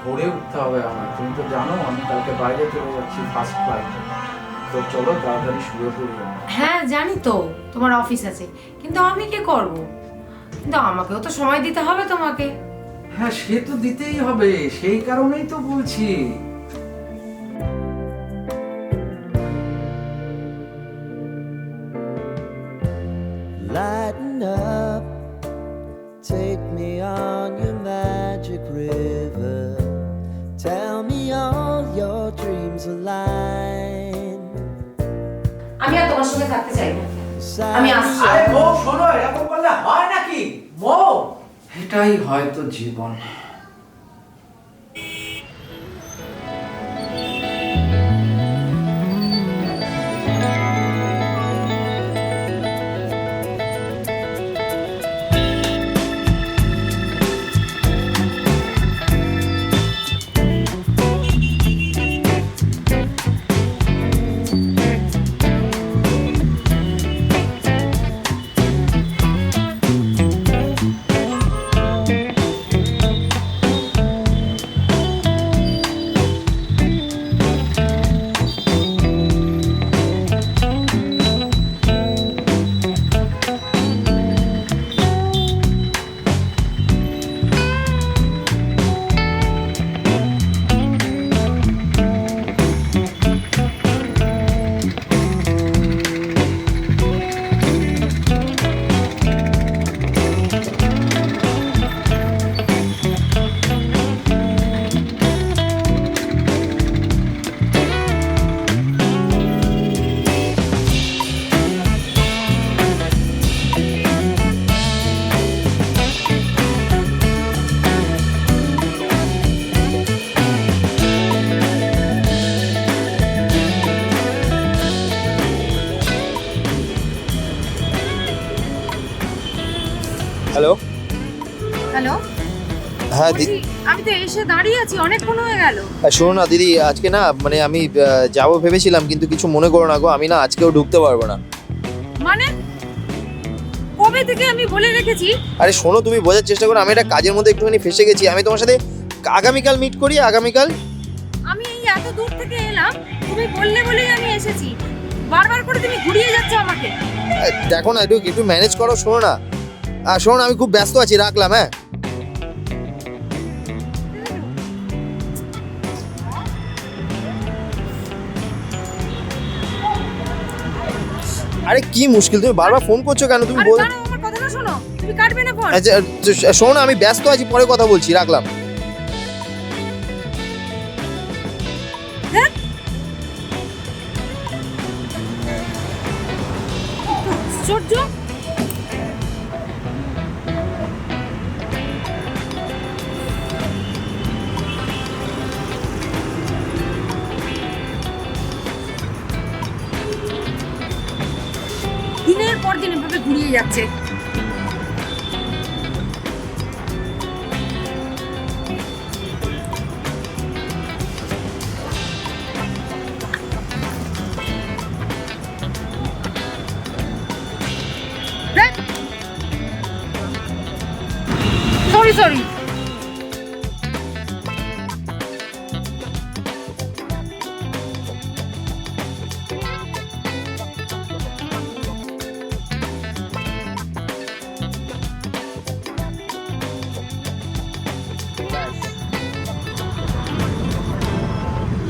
ভোরে উঠতে হবে আমার, তুমি তো জানো আমি কালকে বাইরে চলে যাচ্ছি ফার্স্ট ফ্লাইটে। তো চলো তাড়াতাড়ি শুয়ে পড়ি। হ্যাঁ জানি তো তোমার অফিস আছে, কিন্তু আমি কি করব? কিন্তু আমাকেও তো সময় দিতে হবে তোমাকে। হ্যাঁ সে তো দিতেই হবে, সেই কারণেই তো বলছি। Lighten up, take me on your magic river. Tell me all your dreams align. আমি আর তোমার সঙ্গে থাকতে চাই না, আমি আসছি। আরে বউ শোনো, এরকম করলে হয় নাকি বউ? এটাই হয়তো জীবন। হ্যালো। হ্যালো, হ্যাঁ দিদি, আমি তো এসে দাঁড়িয়ে আছি, অনেকক্ষণ হয়ে গেল। শোনো না দিদি, আজকে না মানে আমি যাবো ভেবেছিলাম, কিন্তু কিছু মনে করো না গো, আমি না আজকেও ঢুকতে পারবো না। মানে কবে থেকে আমি বলে রেখেছি। আরে শোনো, তুমি বোঝার চেষ্টা করো, আমি একটা কাজের মধ্যে একটুখানি ফেসে গেছি। আমি তোমার সাথে আগামীকাল মিট করি, আগামীকাল। আমি এই এত দূর থেকে এলাম, তুমি বললে বলেই আমি এসেছি। বারবার করে তুমি ঘুরিয়ে যাচ্ছ আমাকে। দেখো না, একটু একটু ম্যানেজ করো। শোনো না, শোনো না, আমি খুব ব্যস্ত আছি, রাখলাম। হ্যাঁ আরে কি মুশকিল, তুমি বারবার ফোন করছো কেন? তুমি আরে বল। দাঁড়াও, আমার কথাটা শোনো, তুমি কাটবে না ফোন। আচ্ছা শোনো না, আমি ব্যস্ত আছি, পরে কথা বলছি, রাখলাম। ধ্যাৎ, আশ্চর্য। দিনের পর দিন এভাবে ঘুরিয়ে যাচ্ছে। Sorry sorry.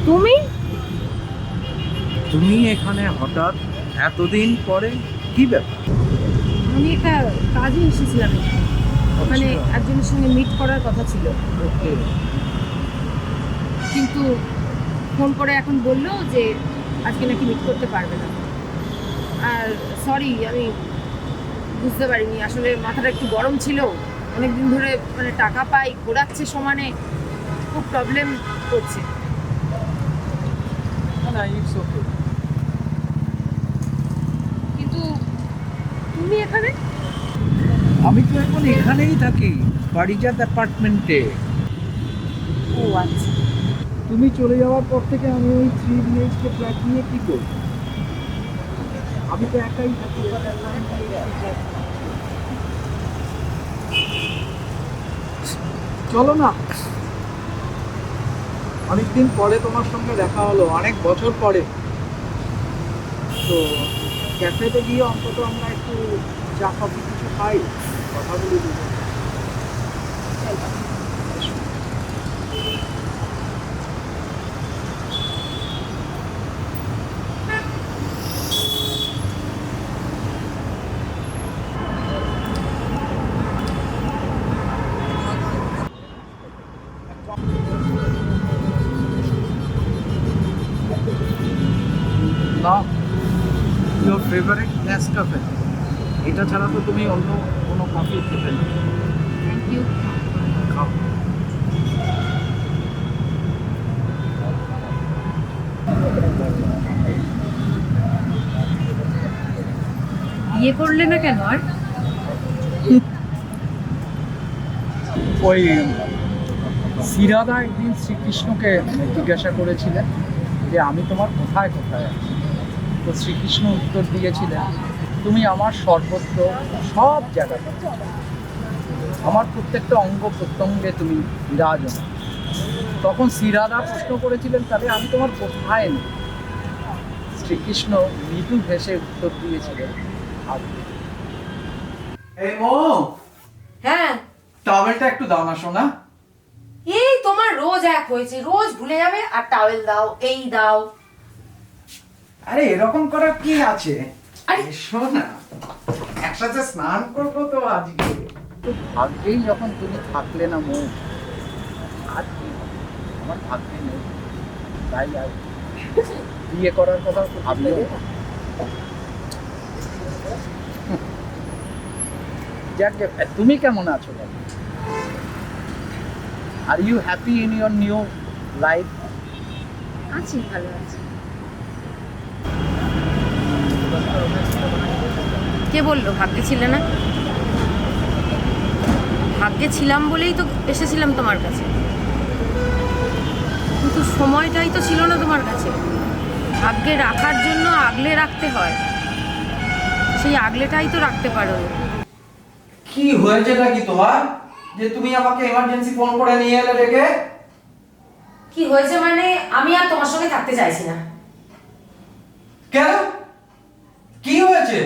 তুমি তুমি এখানে হঠাৎ এতদিন পরে, কি ব্যাপার? আমি একটা কাজে এসেছিলাম, ওখানে একজনের সঙ্গে মিট করার কথা ছিল, কিন্তু ফোন করে এখন বললো যে আজকে নাকি মিট করতে পারবে না। আর সরি, আমি বুঝতে পারিনি, আসলে মাথাটা একটু গরম ছিল। অনেকদিন ধরে মানে টাকা পাই, ঘোরাচ্ছে সমানে, খুব প্রবলেম করছে। না ইটস ওকে। কিন্তু তুমি এখানে? আমি তো এখন এখানেই থাকি, পারিজাত অ্যাপার্টমেন্টে। ও আচ্ছা। তুমি চলে যাওয়ার পর থেকে আমি ওই 3 BHK ফ্ল্যাট নিয়ে কি করব? আমি তো একাই থাকি। চলো না। অনেকদিন পরে তোমার সঙ্গে দেখা হলো, অনেক বছর পরে। তো ক্যাফেতে গিয়ে অন্তত আমরা একটু চা কফি কিছু খাই, কথা বলি দুজন। Now your favourite Nescafe. এটা ছাড়া তো তুমি অন্য কোনো কফি খেতে না। Thank you. খাও। বিয়ে করলে না কেন আর? ওই শ্রীরাধা একদিন শ্রীকৃষ্ণকে জিজ্ঞাসা করেছিলেন যে আমি তোমার কোথায় কোথায় আছি। তো শ্রীকৃষ্ণ উত্তর দিয়েছিলেন, তুমি আমার সর্বত্র, সব জায়গাতে, আমার প্রত্যেকটা অঙ্গ প্রত্যঙ্গে তুমি বিরাজমান। তখন শ্রীরাধা প্রশ্ন করেছিলেন, তাহলে আমি তোমার কোথায় নেই? শ্রীকৃষ্ণ মৃদু ভেসে উত্তর দিয়েছিলেন, এই মো, হ্যাঁ, টাওয়েলটা একটু দাও না সোনা। এই তোমার রোজ এক হয়েছে, রোজ ভুলে যাবে আর টাওয়েল দাও, এই দাও। আরে এরকম করার কি আছে? আরে এসো না, একসাথে স্নান করবো তো আজকে। তো ভাগ্যেই যখন তুমি থাকলে না মো, আর কি আমার ভাগ্যে নেই, তাই আর বিয়ে করার কথা তো ভাবলেও না। যাক, তুমি কেমন আছো? Are you happy in your new life? আছি, ভালো আছি। কে বললো ভাগ্যে ছিলে না? ভাগ্যে ছিলাম বলেই তো এসেছিলাম তোমার কাছে, কিন্তু সময়টাই তো ছিল না তোমার কাছে। ভাগ্যে রাখার জন্য আগলে রাখতে হয়, সেই আগলেটাই তো রাখতে পারো। কি হয়েছেটা কি তোমার, যে তুমি আমাকে এমার্জেন্সি ফোন করে নিয়ে এলে ডেকে? কি হয়েছে মানে, আমি আর তোমার সঙ্গে থাকতে চাইছি না। কেন, কি হয়েছে?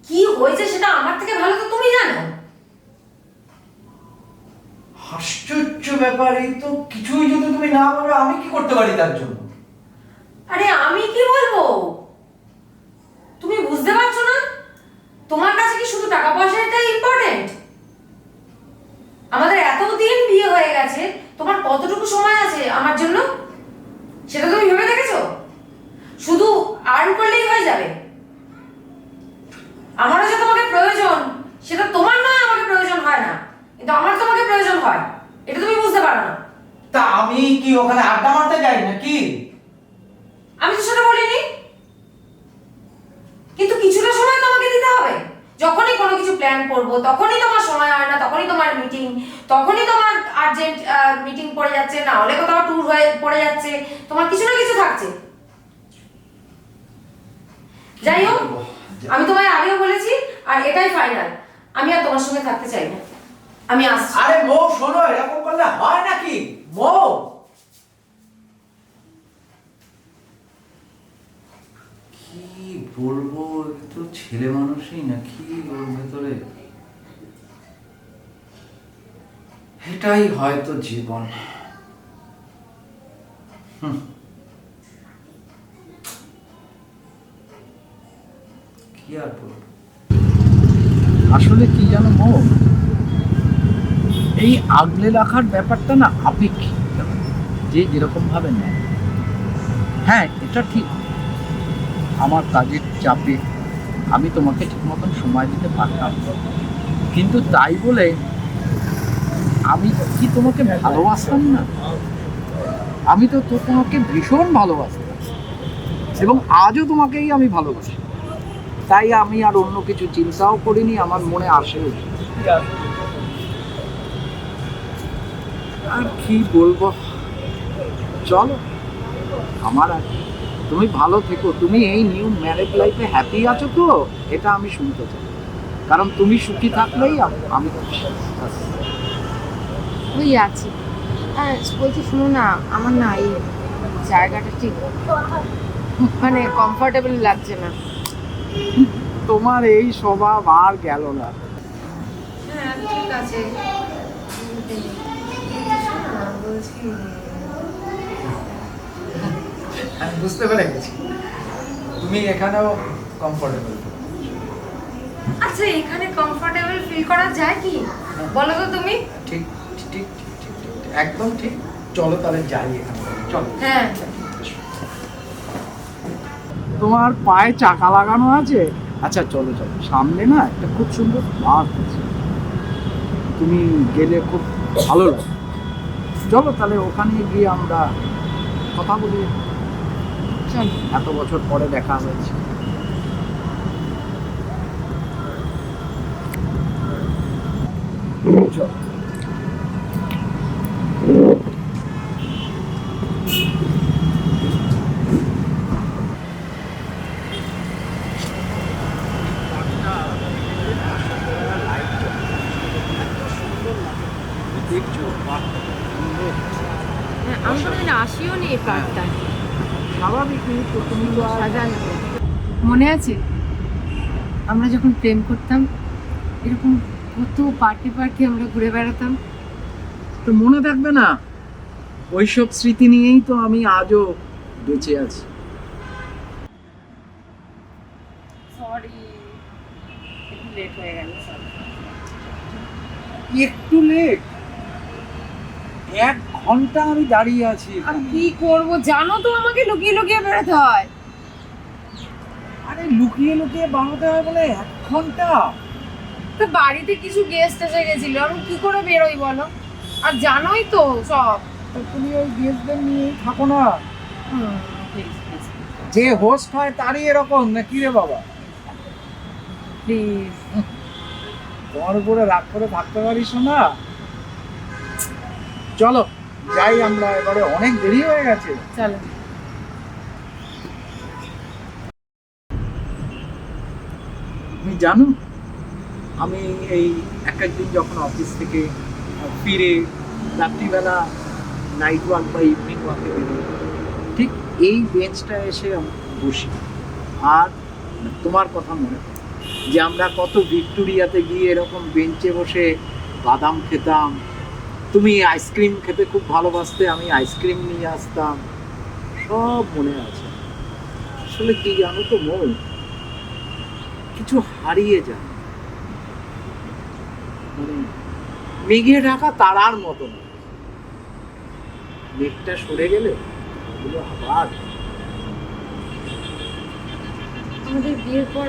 কি হয়েছে সেটা আমার থেকে ভালো তো তুমি জানো। আশ্চর্য ব্যাপার, এই তো কিছুই যদি তুমি না বলো আমি কি করতে পারি তার জন্য? আরে আমি কি বলবো, তুমি বুঝতে পারছো না? তোমার কাছে কি শুধু টাকা পয়সাটাই ইম্পর্টেন্ট? আমাদের এতদিন বিয়ে হয়ে গেছে, তোমার কতটুকু সময় আছে আমার জন্য সেটা তুমি ভেবে দেখেছো? শুধু আর্ন করলেই হয়ে যাবে? আমারও যে তোমাকে প্রয়োজন, সেটা তোমার নয় আমাকে প্রয়োজন হয় না, কিন্তু আমার তোমাকে প্রয়োজন হয়, এটা তুমি বুঝতে পারো না। তা আমি কি ওখানে আড্ডা মারতে যাই নাকি? আমি তো সেটা বলিনি, কিন্তু কিছুটা সময় তোমাকে দিতে হবে। যখনই কোনো কিছু প্ল্যান করব তখনই তোমার সময় হয় না, তখনই তোমার মিটিং, তখনই তোমার আর্জেন্ট মিটিং পড়ে যাচ্ছে, না হলে কোথাও ট্যুর হয়ে পড়ে যাচ্ছে, তোমার কিছু না কিছু থাকছে। যাই হোক, আমি তোমায় আগেও বলেছি আর এটাই ফাইনাল, আমি আর তোমার সঙ্গে থাকতে চাই না, আমি আসছি। আরে মো শোনো, এরকম করলে হয় নাকি মো? কি বলবো, তো ছেলে মানুষই নাকি ওর ভেতরে, এটাই হয়তো জীবন। কি আর বলবো, আসলে কি জানো মো, এই আগলে রাখার ব্যাপারটা না আপেক্ষিক, যে যেরকম ভাবে নেয়। হ্যাঁ, এটা ঠিক, আমার কাজের চাপে আমি তোমাকে ঠিক মতন সময় দিতে পারতাম, কিন্তু তাই বলে আমি কি তোমাকে ভালোবাসতাম না? আমি তো তোমাকে ভীষণ ভালোবাসতাম এবং আজও তোমাকেই আমি ভালোবাসি। তাই আমি আর অন্য কিছু চিন্তাও করিনি, আমার মনে আসেও। আর কি বলবো, চলো আমার আর, তুমি ভালো থেকো। তুমি এই নিউ ম্যারেড লাইফে হ্যাপি আছো তো, এটা আমি শুনতে চাই, কারণ তুমি সুখী থাকলেই আমি খুশি। ওই আছি, হ্যাঁ বলছি শুনো না, আমার না এই জায়গাটা ঠিক মানে কমফোর্টেবল লাগছে না। তোমার এই স্বভাব আর গেল না। হ্যাঁ ঠিক আছে, বলছি আমি বুঝতে পেরে গেছি তুমি এখানেও কমফোর্টেবল। আচ্ছা এখানে কমফোর্টেবল ফিল করা যায় কি বলো তো তুমি? ঠিক ঠিক ঠিক ঠিক ঠিক, একদম ঠিক। চলো তাহলে যাই এখান থেকে, চলো। হ্যাঁ তোমার পায়ে চাকা লাগানো আছে? আচ্ছা চলো চলো, সামনে না একটা খুব সুন্দর পার্ক আছে, তুমি গেলে খুব ভালো লাগে। চলো তাহলে ওখানে গিয়ে আমরা কথা বলি। চলো। এত বছর পরে দেখা হয়েছে। চলো। দেখছো পার্কটা কত সুন্দর। হ্যাঁ আমি তো আসিও নি এই পার্কটায়। স্বাভাবিকই তো, তুমি তো আর সাজানো মনে আছে আমরা যখন প্রেম করতাম এরকম কত পার্কে পার্কে আমরা ঘুরে বেড়াতাম। তো মনে থাকবে না? ওইসব স্মৃতি নিয়েই তো আমি আজও বেঁচে আছি। সরি একটু লেট হয়ে গেল। একটু লেট? 1 ঘন্টা আমি দাঁড়িয়ে আছি আর এখানে। কি করব জানো তো, আমাকে লুকিয়ে লুকিয়ে বেরোতে হয়। আরে লুকিয়ে লুকিয়ে বানাতে হয় বলে 1 ঘন্টা? তো বাড়িতে কিছু গেস্ট এসে গেছিল, আমি কি করে বেরোই বলো? আর জানোই তো সব। তো তুমি ওই গেস্টদের নিয়েই থাকো না। প্লিজ প্লিজ যে হোস্ট হয় তারই এরকম নাকি রে বাবা? প্লিজ। তোমার উপরে রাগ করে থাকতে পারিস না। চলো যাই আমরা, এবারে অনেক দেরি হয়ে গেছে। চলো। তুমি জানো আমি এই এক একদিন যখন অফিস থেকে ফিরে রাত্রিবেলা নাইট ওয়াক বা ইভিনিং ওয়াকে বেরোই, ঠিক এই বেঞ্চটা এসে আমি বসি আর তোমার কথা মনে পড়ে যে আমরা কত ভিক্টোরিয়াতে গিয়ে এরকম বেঞ্চে বসে বাদাম খেতাম। তুমি আইসক্রিম খেতে খুব ভালোবাসতে, আমি আইসক্রিম নিয়ে আসতাম, সব মনে আছে। আসলে কি জানো তো মন, কিছু হারিয়ে যায়, মানে মেঘে ঢাকা তারার মতো না। মেঘটা সরে গেলে ওগুলো আবার। আমাদের বিয়ের পর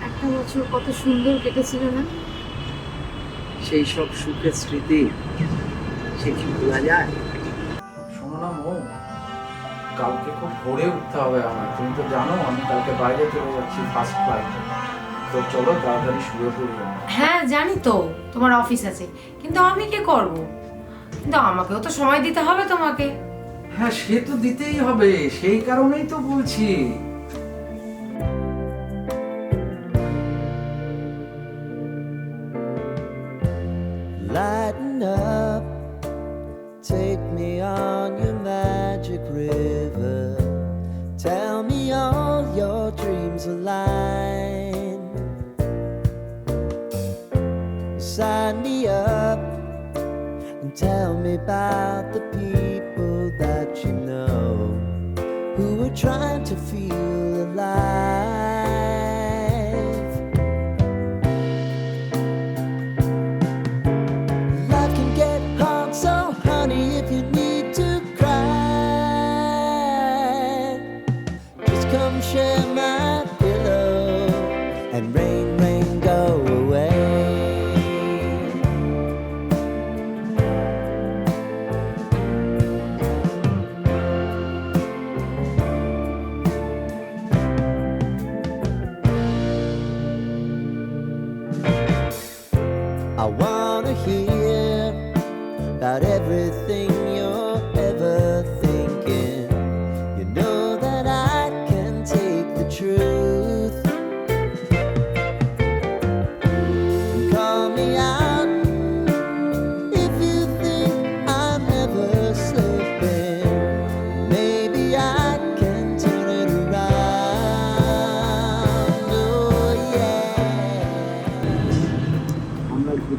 একটা বছর কত সুন্দর কেটেছিল না? সেই সব সুখের স্মৃতি সে কি ভোলা যায়? শোনো না মৌ, কালকে খুব ভোরে উঠতে হবে আমার। তুমি তো জানো আমি কালকে বাইরে চলে যাচ্ছি ফার্স্ট ফ্লাইটে। তো চলো তাড়াতাড়ি শুয়ে পড়ি আমরা। হ্যাঁ জানি তো তোমার অফিস আছে, কিন্তু আমি কি করব? কিন্তু আমাকেও তো সময় দিতে হবে তোমাকে। হ্যাঁ সে তো দিতেই হবে, সেই কারণেই তো বলছি। Lighten up, take me on your magic river. Tell me all your dreams align. Sign me up and tell me about the people that you know who are trying to feel alive. Life can get hard, so honey, if you need to cry, just come share my pillow and rain, rain, go away. I wanna hear about everything you're ever thinking. You know that I can take the truth. And call me out if you think I'm never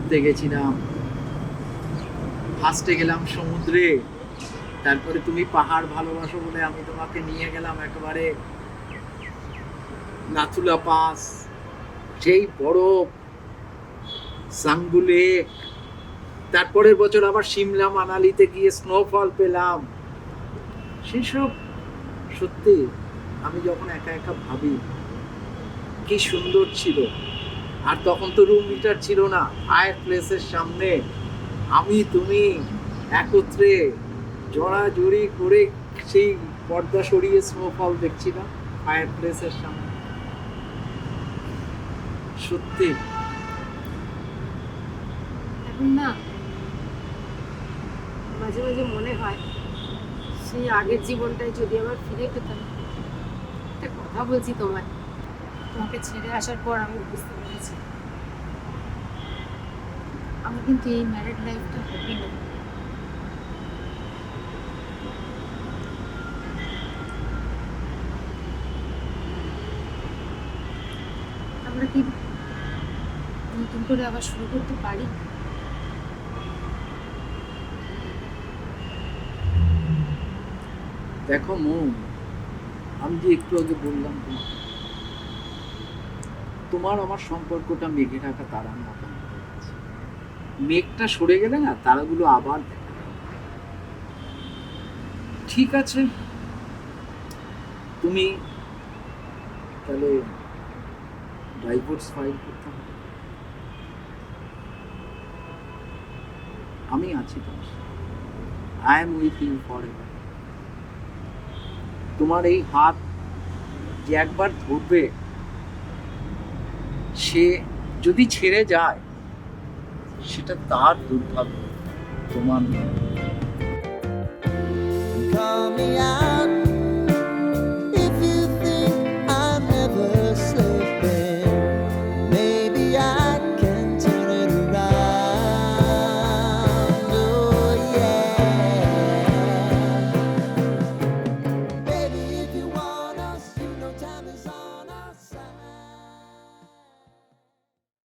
ঘুরতে গেছিলাম, ফার্স্টে গেলাম সমুদ্রে, তারপরে তুমি পাহাড় ভালোবাসো বলে আমি তোমাকে নিয়ে গেলাম একেবারে নাথুলা পাস, সেই বরফ, সাঙ্গু লেক। তারপরের বছর আবার সিমলা মানালিতে গিয়ে স্নোফল পেলাম। সেসব সত্যি আমি যখন একা একা ভাবি কি সুন্দর ছিল। আর তখন তো রুম মিটার ছিল না, ফায়ার প্লেসের সামনে আমি তুমি একত্রে জড়াজড়ি করে সেই পর্দা সরিয়ে স্নোফল দেখছিলাম ফায়ার প্লেসের সামনে। সত্যি এখন না মাঝে মাঝে মনে হয় সেই আগের জীবনটাই যদি আবার ফিরে পেতাম। একটা কথা বলছি তোমাকে ছেড়ে আসার পর আমি বুঝতে পেরেছি আমার কিন্তু এই ম্যারিড লাইফটা হ্যাপি না। আমরা কি নতুন করে আবার শুরু করতে পারি? দেখো মন, আমি যে একটু আগে বললাম তোমার আমার সম্পর্কটা মেঘে রাখা তারার মতো। মেঘটা সরে গেলে না তারাগুলো আবার দেখা যাবে। ঠিক আছে, তুমি তাহলে ডাইভোর্স ফাইল করতে হবে। আমি আছি তোমার সাথে। I am with you forever. তোমার এই হাত যে একবার ধরবে, সে যদি ছেড়ে যায় সেটা তার দুর্ভাগ্য, তোমার নয়। Call me out.